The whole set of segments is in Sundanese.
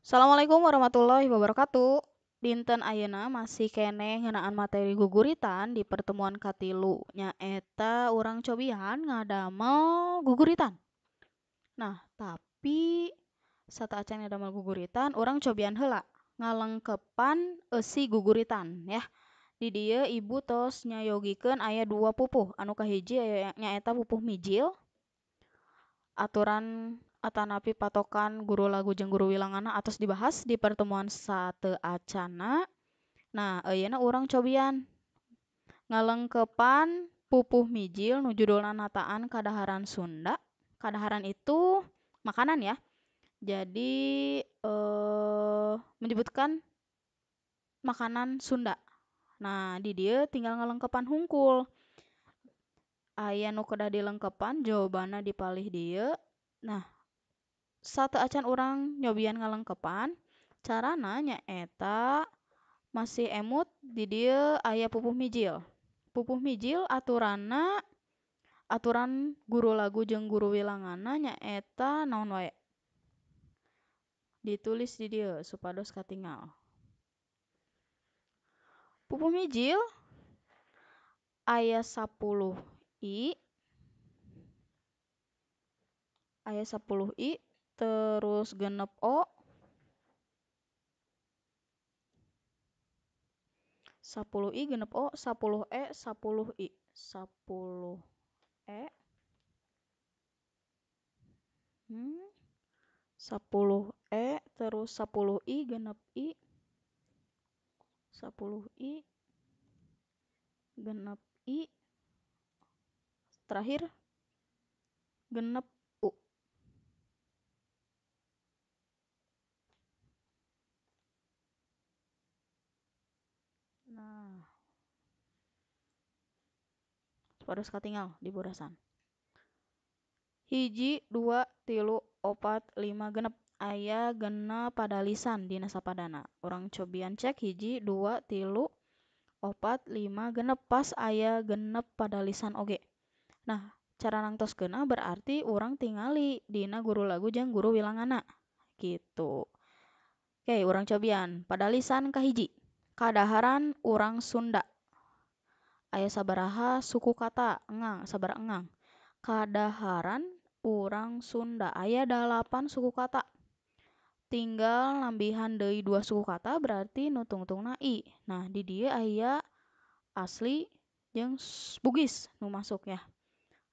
Assalamualaikum warahmatullahi wabarakatuh. Dinten ayeuna masih keneh ngeunaan materi guguritan di pertemuan katilu nyaeta urang cobian ngadamel guguritan. Nah, tapi sateuacan ngadamel guguritan urang cobian heula ngalengkepan eusi guguritan yah. Di dieu ibu tos nyayogikeun aya 2 pupuh, anu kahiji nyaeta pupuh mijil. Aturan atanapi patokan guru lagu jeung guru wilanganna atos dibahas di pertemuan sateuacana. Nah, ayeuna urang cobian ngalengkepan pupuh mijil nu judulna nataan kadaharan Sunda. Kadaharan itu makanan ya. Jadi menyebutkan makanan Sunda. Nah, di dieu tinggal ngalengkepan hungkul. Aya nu kedah dilengkepan jawabanna dipalih dieu. Nah, sateuacan urang nyobian ngalengkepan carana nyaeta masih emut di dieu aya pupuh mijil. Pupuh mijil aturan guru lagu jeung guru wilanganna nyaeta naon wae. Ditulis di dieu supados katingal. Pupuh mijil aya 10 i. Aya 10 i terus genep o. 10 i genep o, 10 e, 10 i. 10 e 10 e terus 10 i genep i. 10 i genep i terakhir genep u. Nah, supados katingal di borasan. 1 2 3 4 5 genep aya genep padalisan dina sapadana. Urang cobian cek 1 2 3 4 5 genep pas aya genep padalisan oge. Nah, cara nangtoskeunna berarti urang tingali dina guru lagu jeung guru wilanganna. Gitu. Oke, urang cobian. Padalisan kahiji. Kadaharan urang Sunda. Aya sabaraha suku kata? Engang, sabaraha engang. Kadaharan urang Sunda aya 8 suku kata. Tinggal nambihan deui 2 suku kata berarti nu tungtungna i. Nah, di dieu aya asli jeung Bugis nu masuk ya.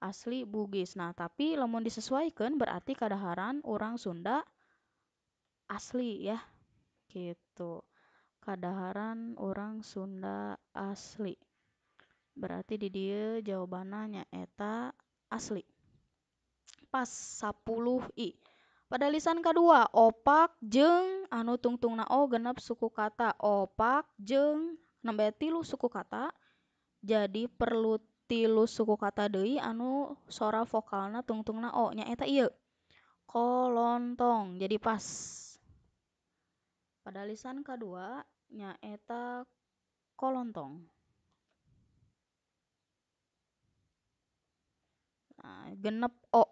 Asli Bugis. Nah, tapi lamun disesuaikeun berarti kadaharan urang Sunda asli ya. Gitu. Kadaharan urang Sunda asli. Berarti di dieu jawabanna nyaeta asli. Pas 10 i. Padalisan kadua opak jeung anu tungtungna o genep suku kata. Opak jeung nembe 3 suku kata. Jadi perlu 3 suku kata deui anu sora vokalna tungtungna o nyaeta ieu. Kolontong. Jadi pas. Padalisan kadua nyaeta kolontong. Nah, genep o.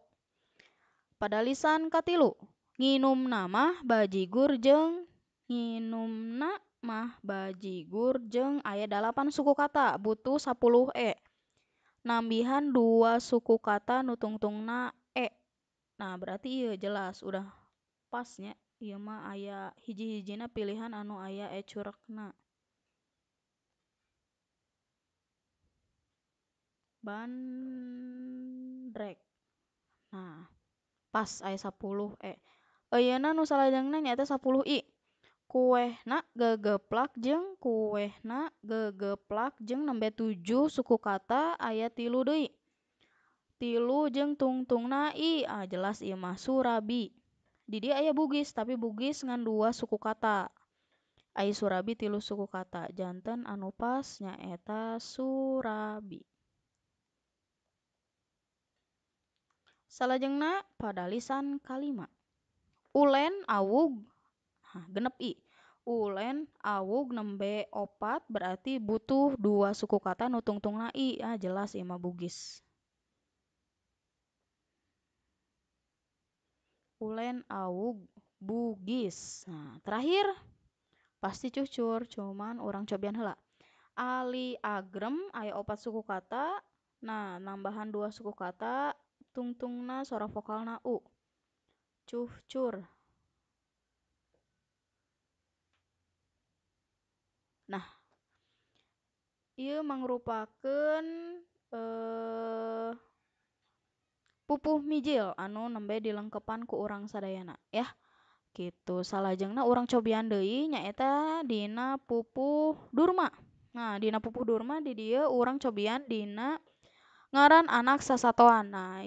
Padalisan katilu. Nginumna mah bajigur jeung aya 8 suku kata butuh 10 e. Nambihan 2 suku kata nu tungtungna e. Nah, berarti ieu jelas udah pasnya. Ieu mah aya hiji-hijina pilihan anu aya e curekna. Bandrek. Nah, pas aya 10 e. Ayeuna nu salajengna nyaeta 10 i. Kuehna gegeplak jeung nembe 7 suku kata aya 3 deui. 3 jeung tungtungna i. Jelas ieu mah Surabi. Di dieu aya Bugis tapi Bugis ngan 2 suku kata. Ai Surabi 3 suku kata. Janten anu pas nyaeta Surabi. Salajengna padalisan kalima. Ulen awug genep i. Ulen awug nembe 4 berarti butuh 2 suku kata nu tungtungna i. Jelas ieu mah Bugis. Ulen awug Bugis. Nah, terakhir pasti cucur, cuman orang cobian heula. Ali agrem aya 4 suku kata. Nah, nambahan 2 suku kata, tungtungna sora vokalna u. Cuhcur. Nah, ieu mangrupakeun pupuh mijil anu nembe dilengkepan ku urang sadayana ya. Gitu. Salajengna urang cobian deui nyaeta dina pupuh durma. Nah, dina pupuh durma di dieu urang cobian dina ngaran anak sasatoan. Nah,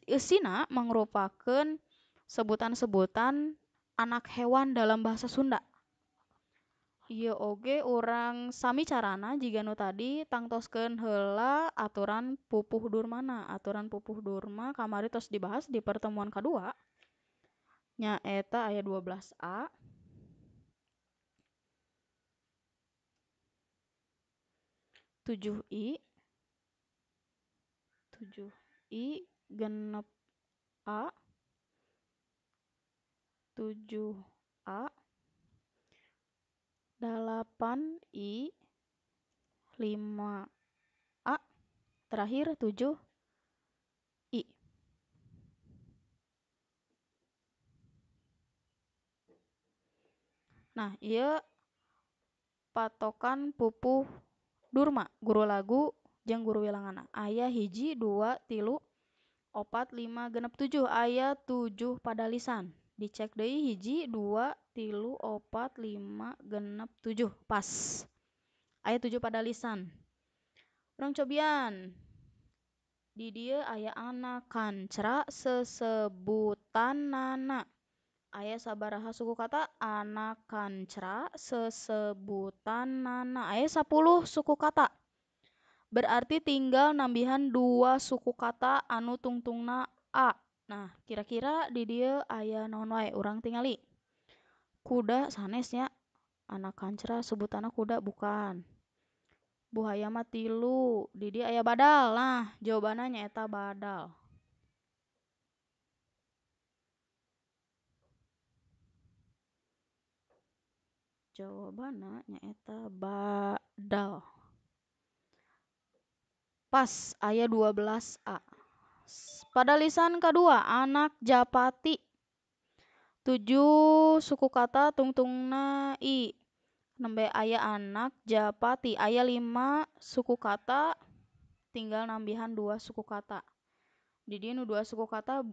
eusina mangrupakeun sebutan-sebutan anak hewan dalam bahasa Sunda. Ieu oge urang sami carana jiga nu tadi tangtoskeun heula aturan pupuh durmana. Aturan pupuh durma kamari tos dibahas di pertemuan kadua. Nyaeta aya 12A. 7I 7I genep A 7A 8I 5A terakhir 7I. Nah, ieu patokan pupuh durma guru lagu jeung guru wilangana. Aya 1 2 3 4 5 genep 7 aya 7 pada lisan. Dicek deui 1 2 3 4 5 genep 7 pas. Aya 7 pada lisan. Urang cobian. Di dieu aya anak kancra sesebutanana. Aya sabaraha suku kata anak kancra sesebutanana. Aya 10 suku kata. Berarti tinggal nambihan 2 suku kata anu tungtungna a. Nah, kira-kira di dieu aya naon wae urang tingali. Kuda sanesnya. Anak kancra sebutanna kuda bukan. Buhaya mah 3. Di dieu aya badal. Nah, jawabanna nyaeta badal. Jawabanna nyaeta badal. Pas aya 12A. Pada lisan kedua anak japati. 7 suku kata tungtungna i. Nembe aya anak japati. Aya 5 suku kata tinggal nambihan 2 suku kata. Di dieu nu 2 suku kata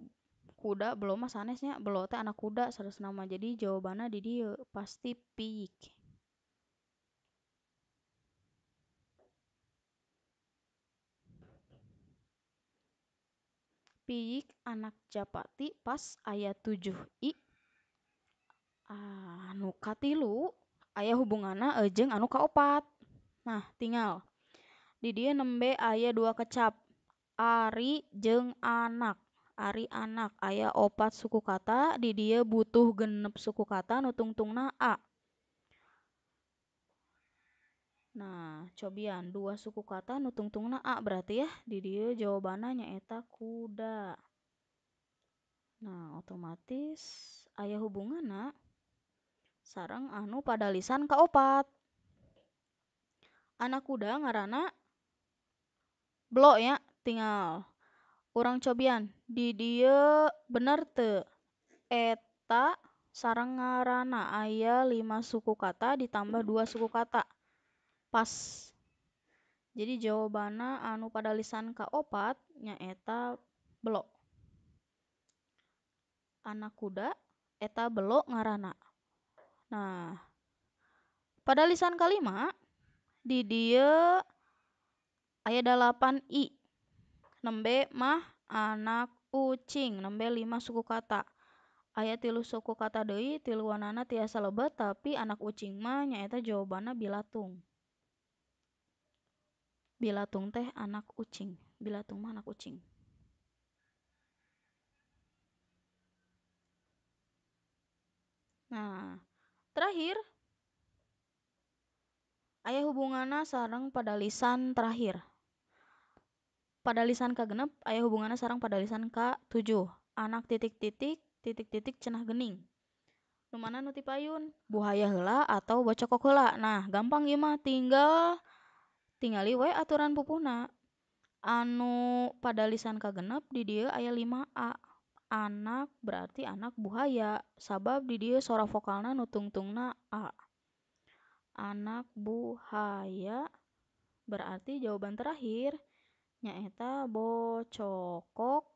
kuda belum mah sanesnya belo teh anak kuda saresna mah. Jadi jawabanna di dieu pasti piyik. Piyik anak japati pas aya 7i. Anu katilu aya hubunganna jeung anu kaopat. Nah, tinggal di dieu nembe aya 2 kecap. Ari jeung anak. Ari anak aya 4 suku kata di dieu butuh genep suku kata nu tungtungna a. Nah, cobian 2 suku kata nu tungtungna a berarti ya di dieu jawabanna nyaeta kuda. Nah, otomatis aya hubunganna sareng anu pada lisan kaopat. Anak kuda ngaranna belo ya, tinggal urang cobian. Di dieu bener teu? Eta sareng ngaranna aya 5 suku kata ditambah 2 suku kata. Pas. Jadi jawabanna anu pada lisan kaopat nyaeta belo. Anak kuda eta belo ngaranna. Nah, pada lisan kalima di dieu aya 8i. Nembe mah anak ucing nembe 5 suku kata. Aya 3 suku kata deui tiluanana tiasa lebet tapi anak ucing mah nyaeta jawabanna bilatung. Bilatung teh anak ucing. Bilatung mah anak ucing. Nah, terakhir aya hubunganna sareng pada lisan terakhir. Pada lisan kagenep aya hubunganna sareng pada lisan ka-7. Anak titik-titik titik-titik cenah geuning. Nu mana nu ti payun? Buhaya heula atau bocokok heula. Nah, gampang ieu mah tingali we aturan pupuna. Anu pada lisan kagenep di dieu aya 5A. Anak berarti anak buhaya. Sabab di dieu sora vokalna nu tungtungna A. Anak buhaya berarti jawaban terakhir nyaeta bocokok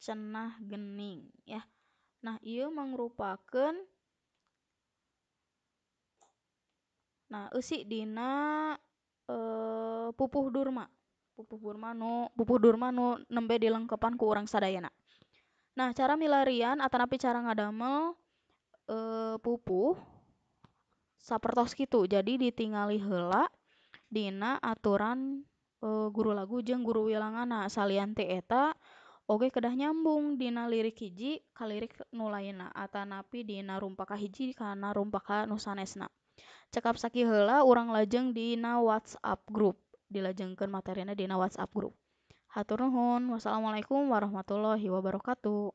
cenah gening ya. Nah, ieu mangrupakeun eusi dina pupuh durma. Pupuh durma nu nembe dilengkepan ku urang sadayana. Nah, cara milarian atanapi cara ngadamel pupuh sapertos kitu. Jadi ditingali heula dina aturan guru lagu jeung guru wilangana. Salian teh eta oge kedah nyambung dina lirik hiji ka lirik nu lainna atanapi dina rumpa kahiji kana rumpa ka nu sanesna. Cekap sakieu heula urang lajeng dina WhatsApp group. Dilajengkeun materina dina WhatsApp group. Hatur nuhun. Wassalamualaikum warahmatullahi wabarakatuh.